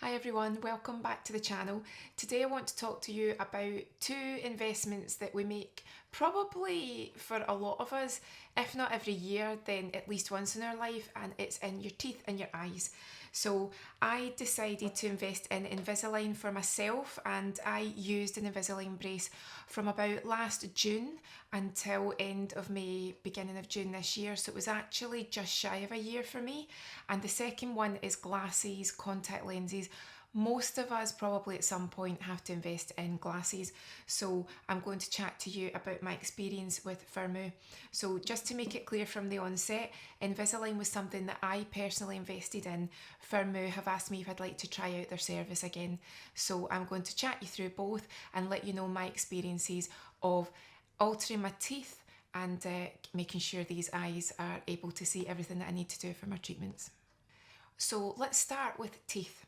Hi everyone, welcome back to the channel. Today I want to talk to you about two investments that we make probably for a lot of us, if not every year, then at least once in our life, and it's in your teeth and your eyes. So I decided to invest in Invisalign for myself, and I used an Invisalign brace from about last June until end of May, beginning of June this year. So it was actually just shy of a year for me. And the second one is glasses, contact lenses. Most of us probably at some point have to invest in glasses, so I'm going to chat to you about my experience with Firmoo. So just to make it clear from the onset, Invisalign was something that I personally invested in. Firmoo have asked me if I'd like to try out their service again, so I'm going to chat you through both and let you know my experiences of altering my teeth and making sure these eyes are able to see everything that I need to do for my treatments. So let's start with teeth.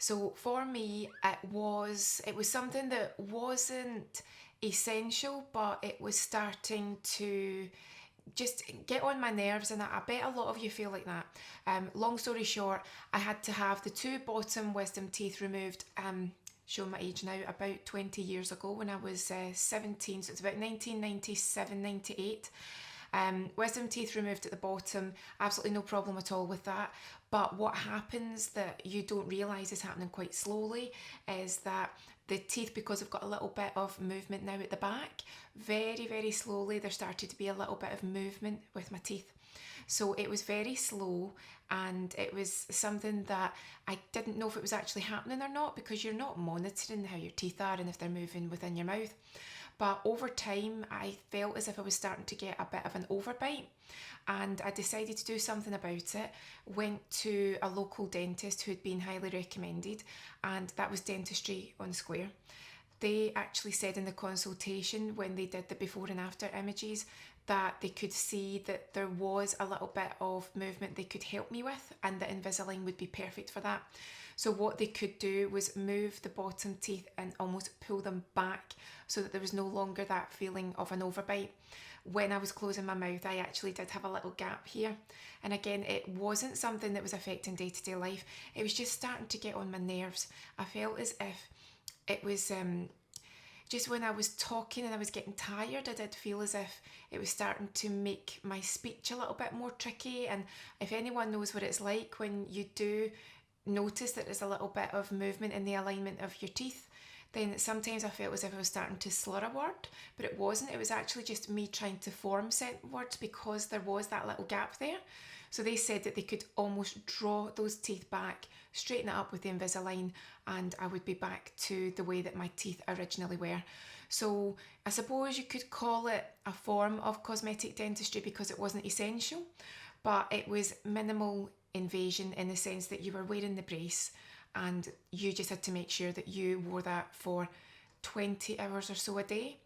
So for me, it was something that wasn't essential, but it was starting to just get on my nerves, and I bet a lot of you feel like that. Long story short, I had to have the two bottom wisdom teeth removed, showing my age now, about 20 years ago when I was 17, so it's about 1997, 98. Wisdom teeth removed at the bottom, absolutely no problem at all with that. But what happens that you don't realise is happening quite slowly is that the teeth, because I've got a little bit of movement now at the back, very, very slowly there started to be a little bit of movement with my teeth. So it was very slow, and it was something that I didn't know if it was actually happening or not, because you're not monitoring how your teeth are and if they're moving within your mouth. But over time, I felt as if I was starting to get a bit of an overbite, and I decided to do something about it. Went to a local dentist who had been highly recommended, and that was Dentistry on Square. They actually said in the consultation, when they did the before and after images, that they could see that there was a little bit of movement they could help me with, and that Invisalign would be perfect for that. So what they could do was move the bottom teeth and almost pull them back so that there was no longer that feeling of an overbite. When I was closing my mouth, I actually did have a little gap here. And again, it wasn't something that was affecting day-to-day life. It was just starting to get on my nerves. I felt as if it was just when I was talking and I was getting tired, I did feel as if it was starting to make my speech a little bit more tricky. And if anyone knows what it's like when you do notice that there's a little bit of movement in the alignment of your teeth, then sometimes I felt as if I was starting to slur a word, but it wasn't. It was actually just me trying to form certain words because there was that little gap there. So they said that they could almost draw those teeth back, straighten it up with the Invisalign, and I would be back to the way that my teeth originally were. So I suppose you could call it a form of cosmetic dentistry because it wasn't essential, but it was minimal invasion in the sense that you were wearing the brace and you just had to make sure that you wore that for 20 hours or so a day,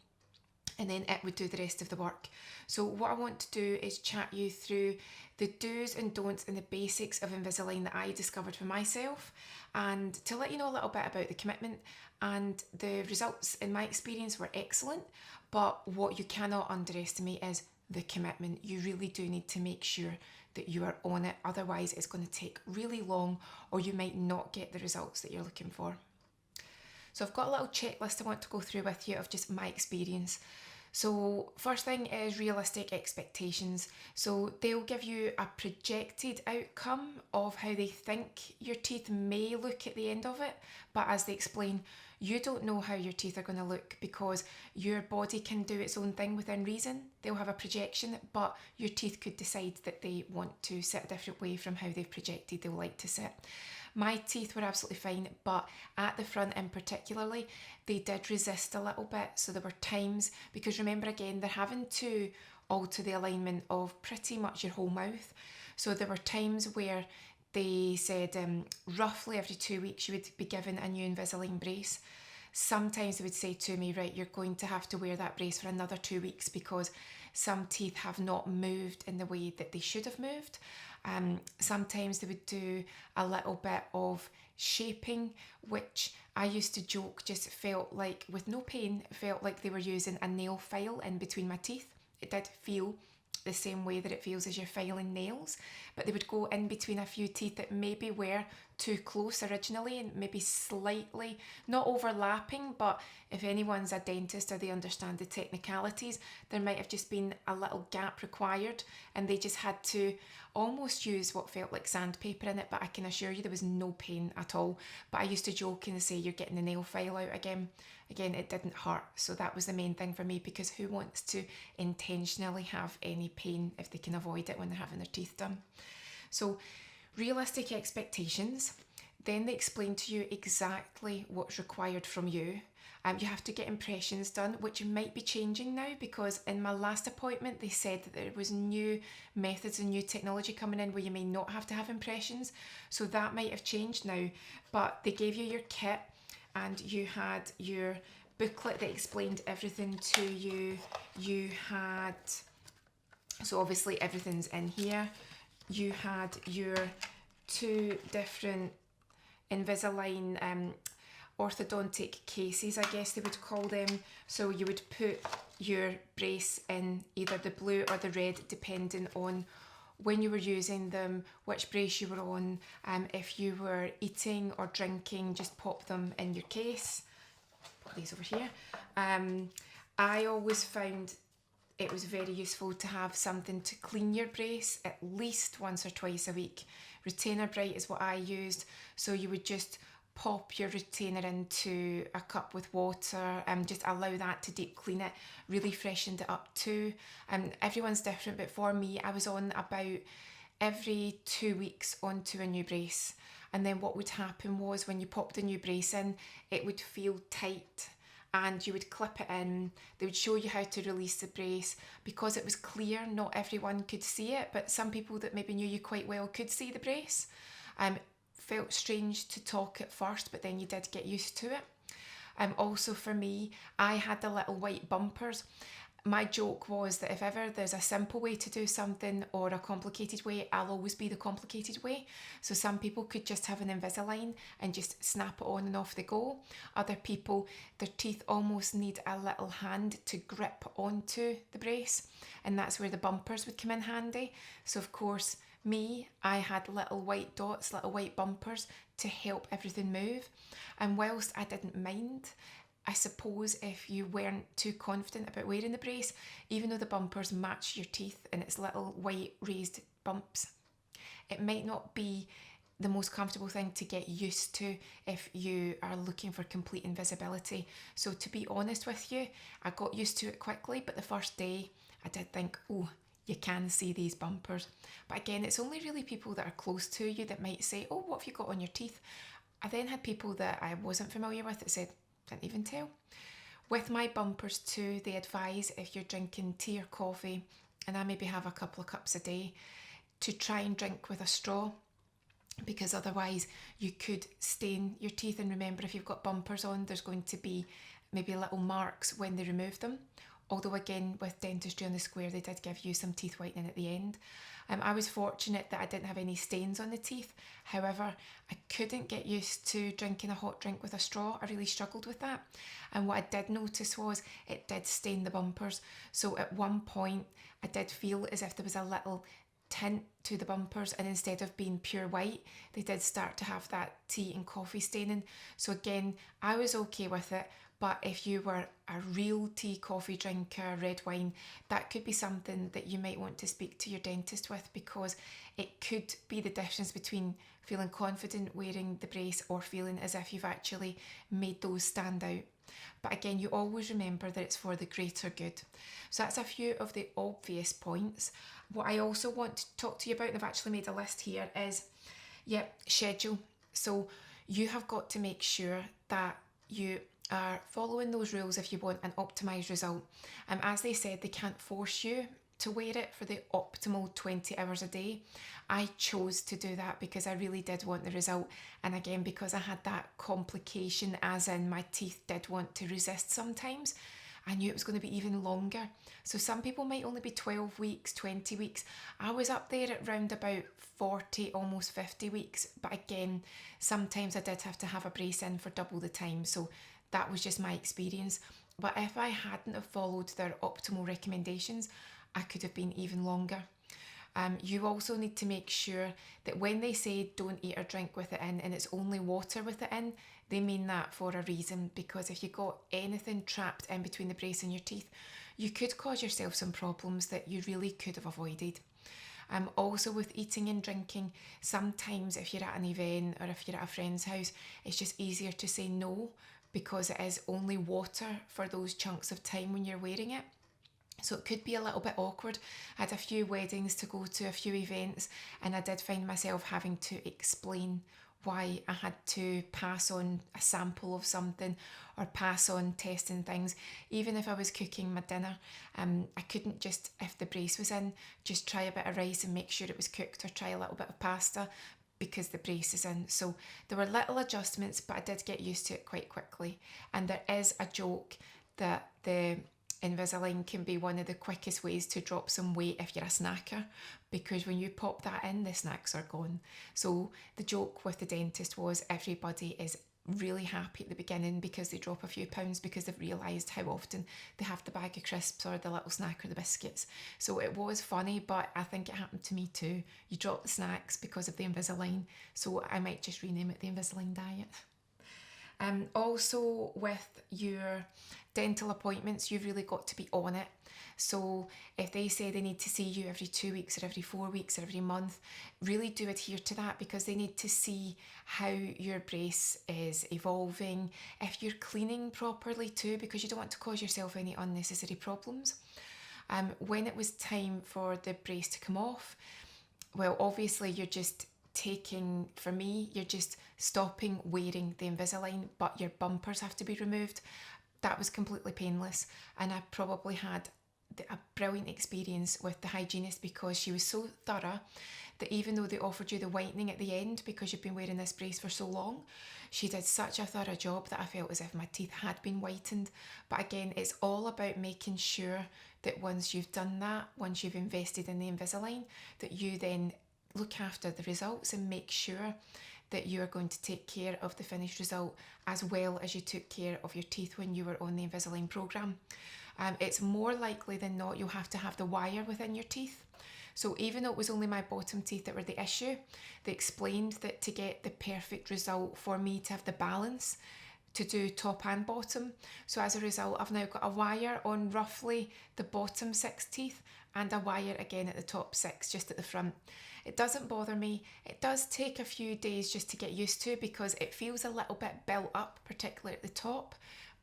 and then it would do the rest of the work. So what I want to do is chat you through the do's and don'ts and the basics of Invisalign that I discovered for myself, and to let you know a little bit about the commitment. And the results in my experience were excellent, but what you cannot underestimate is the commitment. You really do need to make sure that you are on it, otherwise it's going to take really long, or you might not get the results that you're looking for. So I've got a little checklist I want to go through with you of just my experience. So first thing is realistic expectations. So they'll give you a projected outcome of how they think your teeth may look at the end of it, but as they explain, you don't know how your teeth are going to look because your body can do its own thing within reason. They'll have a projection, but your teeth could decide that they want to sit a different way from how they've projected they would like to sit. My teeth were absolutely fine, but at the front in particularly, they did resist a little bit. So there were times, because remember again, they're having to alter the alignment of pretty much your whole mouth. So there were times where they said roughly every 2 weeks you would be given a new Invisalign brace. Sometimes they would say to me, right, you're going to have to wear that brace for another 2 weeks because some teeth have not moved in the way that they should have moved. Sometimes they would do a little bit of shaping, which I used to joke just felt like, with no pain, it felt like they were using a nail file in between my teeth. It did feel the same way that it feels as you're filing nails, but they would go in between a few teeth that maybe were too close originally and maybe slightly, not overlapping, but if anyone's a dentist or they understand the technicalities, there might have just been a little gap required and they just had to almost use what felt like sandpaper in it, but I can assure you there was no pain at all. But I used to joke and say, you're getting the nail file out again. Again, it didn't hurt, so that was the main thing for me, because who wants to intentionally have any pain if they can avoid it when they're having their teeth done? So realistic expectations. Then they explain to you exactly what's required from you. You have to get impressions done, which might be changing now, because in my last appointment they said that there was new methods and new technology coming in where you may not have to have impressions. So that might have changed now. But they gave you your kit and you had your booklet that explained everything to you. You had, so obviously everything's in here. You had your 2 different Invisalign orthodontic cases, I guess they would call them. So you would put your brace in either the blue or the red, depending on when you were using them, which brace you were on. If you were eating or drinking, just pop them in your case. Put these over here. I always found it was very useful to have something to clean your brace at least once or twice a week. Retainer Bright is what I used, so you would just pop your retainer into a cup with water and just allow that to deep clean it, really freshened it up too. Everyone's different, but for me, I was on about every 2 weeks onto a new brace. And then what would happen was when you popped a new brace in, it would feel tight and you would clip it in. They would show you how to release the brace. Because it was clear, not everyone could see it, but some people that maybe knew you quite well could see the brace. Felt strange to talk at first, but then you did get used to it. Also for me, I had the little white bumpers. My joke was that if ever there's a simple way to do something or a complicated way, I'll always be the complicated way. So some people could just have an Invisalign and just snap it on and off they go. Other people, their teeth almost need a little hand to grip onto the brace, and that's where the bumpers would come in handy. So of course, I had little white dots, little white bumpers to help everything move. And whilst I didn't mind, I suppose if you weren't too confident about wearing the brace, even though the bumpers match your teeth and it's little white raised bumps, it might not be the most comfortable thing to get used to if you are looking for complete invisibility. So to be honest with you, I got used to it quickly, but the first day I did think, oh, you can see these bumpers. But again, it's only really people that are close to you that might say, oh, what have you got on your teeth? I then had people that I wasn't familiar with that said, didn't even tell. With my bumpers too, they advise if you're drinking tea or coffee, and I maybe have a couple of cups a day, to try and drink with a straw, because otherwise you could stain your teeth. And remember, if you've got bumpers on, there's going to be maybe little marks when they remove them. Although again, with Dentistry on the Square, they did give you some teeth whitening at the end. I was fortunate that I didn't have any stains on the teeth. However, I couldn't get used to drinking a hot drink with a straw. I really struggled with that. And what I did notice was it did stain the bumpers. So at one point, I did feel as if there was a little tint to the bumpers, and instead of being pure white, they did start to have that tea and coffee staining. So again, I was okay with it. But if you were a real tea, coffee drinker, red wine, that could be something that you might want to speak to your dentist with, because it could be the difference between feeling confident wearing the brace or feeling as if you've actually made those stand out. But again, you always remember that it's for the greater good. So that's a few of the obvious points. What I also want to talk to you about, and I've actually made a list here, is schedule. So you have got to make sure that you are following those rules if you want an optimised result. As they said, they can't force you to wear it for the optimal 20 hours a day. I chose to do that because I really did want the result, and again because I had that complication, as in my teeth did want to resist sometimes. I knew it was going to be even longer. So some people might only be 12 weeks, 20 weeks. I was up there at round about 40, almost 50 weeks. But again, sometimes I did have to have a brace in for double the time. So that was just my experience. But if I hadn't have followed their optimal recommendations, I could have been even longer. You also need to make sure that when they say don't eat or drink with it in and it's only water with it in, they mean that for a reason, because if you got anything trapped in between the brace and your teeth, you could cause yourself some problems that you really could have avoided. Also with eating and drinking, sometimes if you're at an event or if you're at a friend's house, it's just easier to say no because it is only water for those chunks of time when you're wearing it. So it could be a little bit awkward. I had a few weddings to go to, a few events, and I did find myself having to explain why I had to pass on a sample of something or pass on testing things. Even if I was cooking my dinner, I couldn't just, if the brace was in, just try a bit of rice and make sure it was cooked, or try a little bit of pasta because the brace is in. So there were little adjustments, but I did get used to it quite quickly. And there is a joke that the Invisalign can be one of the quickest ways to drop some weight if you're a snacker, because when you pop that in, the snacks are gone. So the joke with the dentist was everybody is really happy at the beginning because they drop a few pounds because they've realised how often they have the bag of crisps or the little snack or the biscuits. So it was funny, but I think it happened to me too. You drop the snacks because of the Invisalign, so I might just rename it the Invisalign diet. Also with your dental appointments, you've really got to be on it. So if they say they need to see you every 2 weeks or every 4 weeks or every month, really do adhere to that, because they need to see how your brace is evolving, if you're cleaning properly too, because you don't want to cause yourself any unnecessary problems. When it was time for the brace to come off, well, obviously you're just you're just stopping wearing the Invisalign, but your bumpers have to be removed. That was completely painless, and I probably had a brilliant experience with the hygienist, because she was so thorough that even though they offered you the whitening at the end because you've been wearing this brace for so long, she did such a thorough job that I felt as if my teeth had been whitened. But again, it's all about making sure that once you've done that, once you've invested in the Invisalign, that you then look after the results and make sure that you are going to take care of the finished result as well as you took care of your teeth when you were on the Invisalign programme. It's more likely than not you'll have to have the wire within your teeth. So even though it was only my bottom teeth that were the issue, they explained that to get the perfect result for me to have the balance to do top and bottom. So as a result, I've now got a wire on roughly the bottom 6 teeth and a wire again at the top 6, just at the front. It doesn't bother me. It does take a few days just to get used to, because it feels a little bit built up, particularly at the top,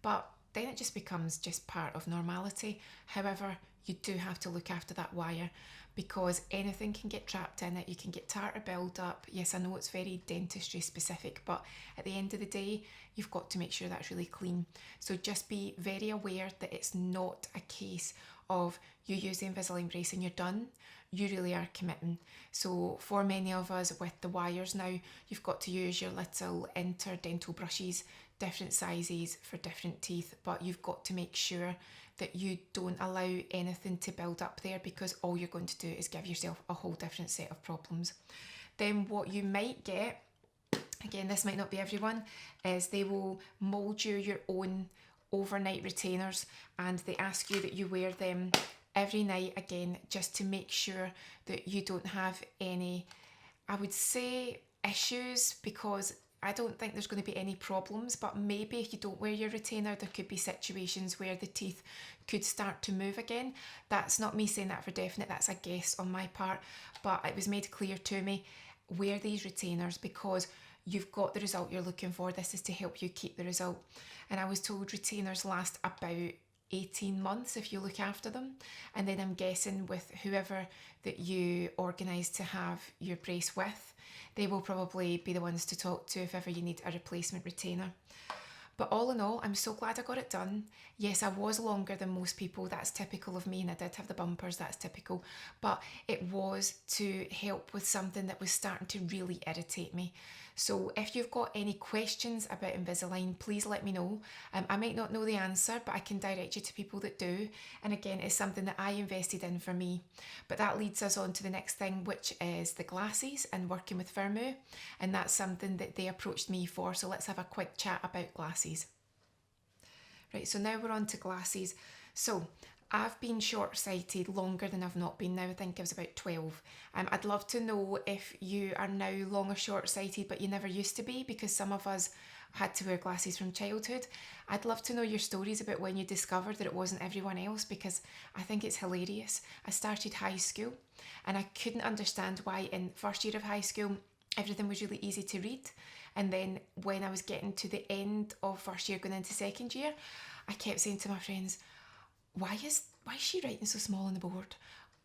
but then it just becomes just part of normality. However, you do have to look after that wire, because anything can get trapped in it. You can get tartar build up. Yes, I know it's very dentistry specific, but at the end of the day, you've got to make sure that's really clean. So just be very aware that it's not a case of you use the Invisalign brace and you're done. You really are committing. So for many of us with the wires now, you've got to use your little interdental brushes, different sizes for different teeth, but you've got to make sure that you don't allow anything to build up there, because all you're going to do is give yourself a whole different set of problems. Then what you might get, again, this might not be everyone, is they will mould you your own overnight retainers, and they ask you that you wear them every night, again, just to make sure that you don't have any, I would say, issues, because I don't think there's going to be any problems, but maybe if you don't wear your retainer, there could be situations where the teeth could start to move again. That's not me saying that for definite, that's a guess on my part, but it was made clear to me, wear these retainers because you've got the result you're looking for. This is to help you keep the result. And I was told retainers last about 18 months if you look after them, and then I'm guessing with whoever that you organise to have your brace with, they will probably be the ones to talk to if ever you need a replacement retainer. But all in all, I'm so glad I got it done. Yes, I was longer than most people, that's typical of me, and I did have the bumpers, that's typical, but it was to help with something that was starting to really irritate me. So if you've got any questions about Invisalign, please let me know. I might not know the answer, but I can direct you to people that do. And again, it's something that I invested in for me. But that leads us on to the next thing, which is the glasses and working with Firmoo. And that's something that they approached me for. So let's have a quick chat about glasses. Right, so now we're on to glasses. So I've been short-sighted longer than I've not been now. I think I was about 12. I'd love to know if you are now long or short-sighted, but you never used to be, because some of us had to wear glasses from childhood. I'd love to know your stories about when you discovered that it wasn't everyone else, because I think it's hilarious. I started high school and I couldn't understand why in first year of high school everything was really easy to read. And then when I was getting to the end of first year going into second year, I kept saying to my friends, why is she writing so small on the board?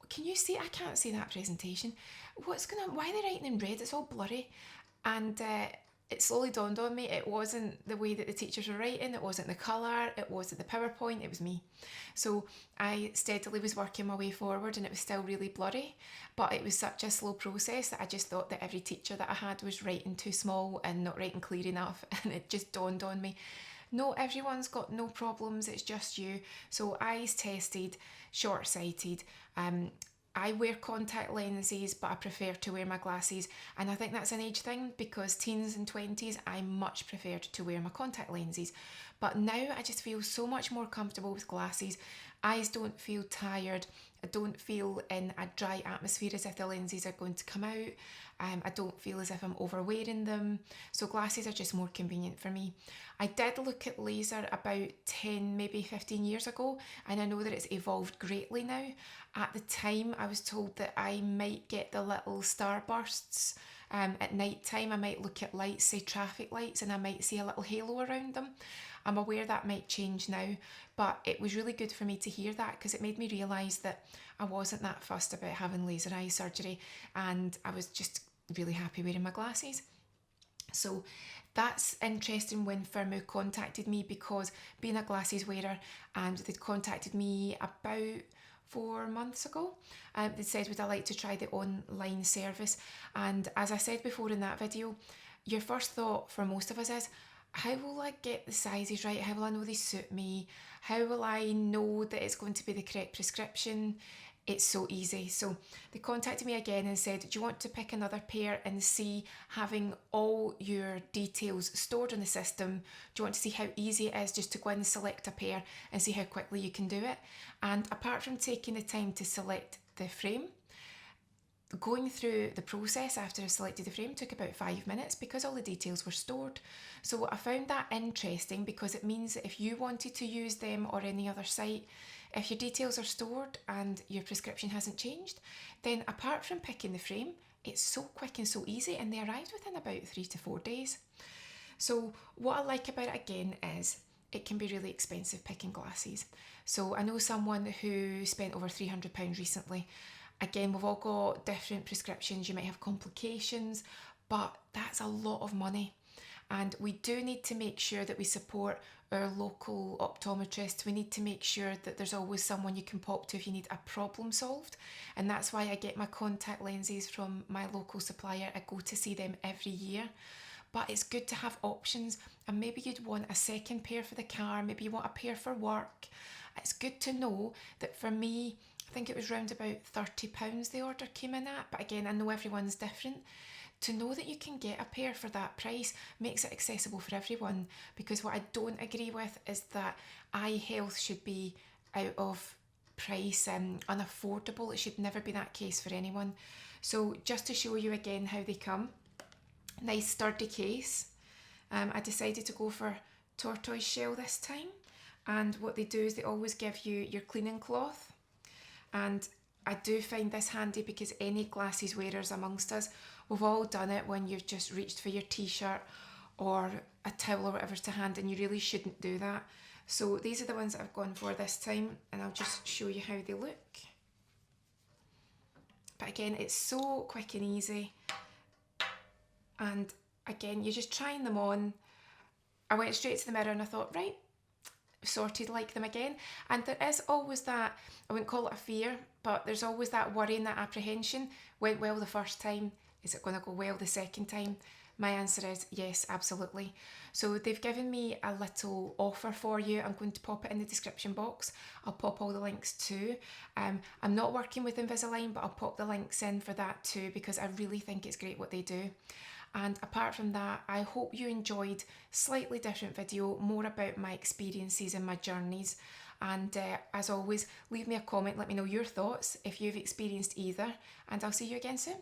Can you see? I can't see that presentation. What's going on? Why are they writing in red? It's all blurry. And it slowly dawned on me it wasn't the way that the teachers were writing, it wasn't the colour, it wasn't the PowerPoint, it was me. So I steadily was working my way forward and it was still really blurry, but it was such a slow process that I just thought that every teacher that I had was writing too small and not writing clear enough, and it just dawned on me, no, everyone's got no problems, it's just you. So eyes tested, short-sighted. I wear contact lenses, but I prefer to wear my glasses. And I think that's an age thing, because teens and 20s, I much preferred to wear my contact lenses. But now I just feel so much more comfortable with glasses. Eyes don't feel tired. I don't feel in a dry atmosphere as if the lenses are going to come out. I don't feel as if I'm overwearing them. So glasses are just more convenient for me. I did look at laser about 10, maybe 15 years ago, and I know that it's evolved greatly now. At the time, I was told that I might get the little starbursts. At night time, I might look at lights, say traffic lights, and I might see a little halo around them. I'm aware that might change now, but it was really good for me to hear that, because it made me realise that I wasn't that fussed about having laser eye surgery, and I was just really happy wearing my glasses. So that's interesting when Firmoo contacted me, because being a glasses wearer, and they'd contacted me about 4 months ago. They said, would I like to try the online service? And as I said before in that video, your first thought for most of us is, how will I get the sizes right? How will I know they suit me? How will I know that it's going to be the correct prescription? It's so easy. So they contacted me again and said, do you want to pick another pair and see, having all your details stored in the system, do you want to see how easy it is just to go in and select a pair and see how quickly you can do it? And apart from taking the time to select the frame, going through the process after I selected the frame took about 5 minutes, because all the details were stored. So I found that interesting, because it means that if you wanted to use them or any other site, if your details are stored and your prescription hasn't changed, then apart from picking the frame, it's so quick and so easy, and they arrived within about 3 to 4 days. So what I like about it again is it can be really expensive picking glasses. So I know someone who spent over £300 recently. Again, we've all got different prescriptions, you might have complications, but that's a lot of money. And we do need to make sure that we support our local optometrists. We need to make sure that there's always someone you can pop to if you need a problem solved. And that's why I get my contact lenses from my local supplier. I go to see them every year. But it's good to have options, and maybe you'd want a second pair for the car, maybe you want a pair for work. It's good to know that for me, I think it was round about £30 the order came in at, but again, I know everyone's different. To know that you can get a pair for that price makes it accessible for everyone, because what I don't agree with is that eye health should be out of price and unaffordable. It should never be that case for anyone. So just to show you again how they come, nice sturdy case. I decided to go for tortoise shell this time, and what they do is they always give you your cleaning cloth, and I do find this handy because any glasses wearers amongst us, we've all done it when you've just reached for your t-shirt or a towel or whatever to hand, and you really shouldn't do that. So these are the ones that I've gone for this time, and I'll just show you how they look. But again, it's so quick and easy. And again, you're just trying them on. I went straight to the mirror and I thought, right, sorted, like them again. And there is always that, I wouldn't call it a fear, but there's always that worry and that apprehension. Went well the first time, is it going to go well the second time? My answer is yes, absolutely. So they've given me a little offer for you. I'm going to pop it in the description box. I'll pop all the links too. I'm not working with Invisalign, but I'll pop the links in for that too, because I really think it's great what they do. And apart from that, I hope you enjoyed slightly different video, more about my experiences and my journeys. And as always, leave me a comment, let me know your thoughts if you've experienced either, and I'll see you again soon.